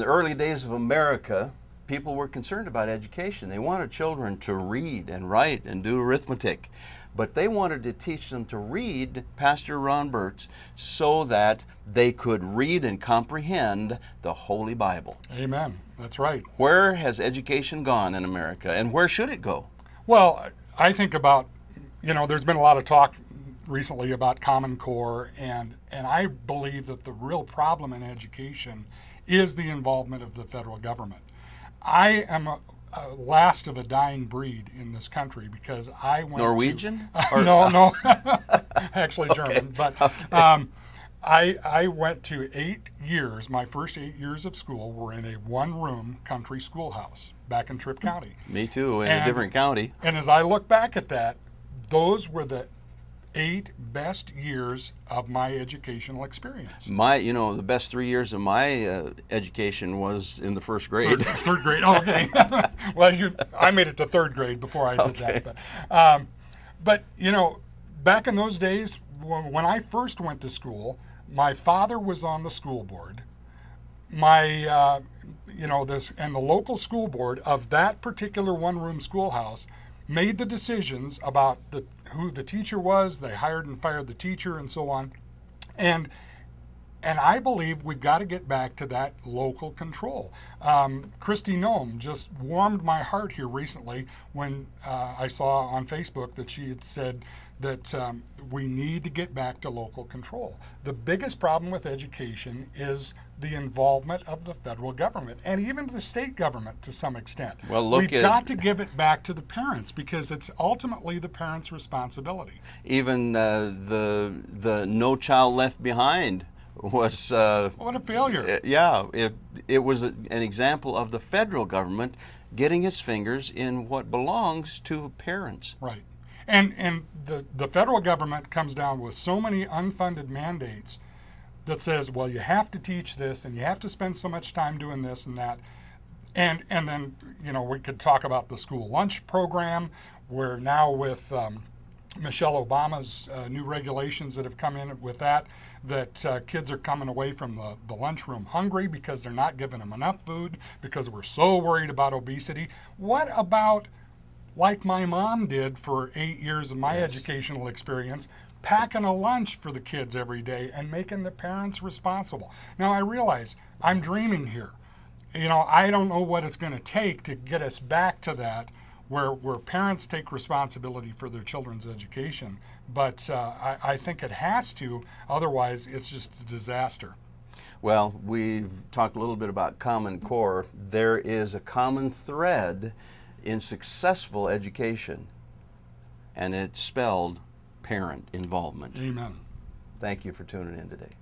early days of America, people were concerned about education. They wanted children to read and write and do arithmetic. But they wanted to teach them to read, Pastor Ron Burtz, so that they could read and comprehend the Holy Bible. Amen. That's right. Where has education gone in America, and where should it go? Well, I think about, there's been a lot of talk recently about Common Core, and I believe that the real problem in education is the involvement of the federal government. I am a last of a dying breed in this country because I went Norwegian? No, actually German. But I went to 8 years. My first 8 years of school were in a one-room country schoolhouse back in Tripp County. Me too, in a different county. And as I look back at that, those were the 8 best years of my educational experience. The best 3 years of my education was in the first grade. Third grade. Oh, okay. Well, I made it to third grade before I did that. But back in those days, when I first went to school, my father was on the school board. The local school board of that particular one-room schoolhouse made the decisions about who the teacher was. They hired and fired the teacher and so on. And I believe we've got to get back to that local control. Kristi Noem just warmed my heart here recently when I saw on Facebook that she had said that we need to get back to local control. The biggest problem with education is the involvement of the federal government and even the state government to some extent. Well, we've got to give it back to the parents because it's ultimately the parents' responsibility. Even the No Child Left Behind was what a failure. It was an example of the federal government getting its fingers in what belongs to parents. Right. And the federal government comes down with so many unfunded mandates that says, well, you have to teach this and you have to spend so much time doing this and that. And then, we could talk about the school lunch program, where now with Michelle Obama's new regulations that have come in with that kids are coming away from the lunchroom hungry because they're not giving them enough food because we're so worried about obesity. What about, like my mom did for 8 years of my educational experience, packing a lunch for the kids every day and making the parents responsible? Now, I realize I'm dreaming here. I don't know what it's going to take to get us back to that where parents take responsibility for their children's education. But I think it has to, otherwise it's just a disaster. Well, we've talked a little bit about Common Core. There is a common thread in successful education, and it's spelled parent involvement. Amen. Thank you for tuning in today.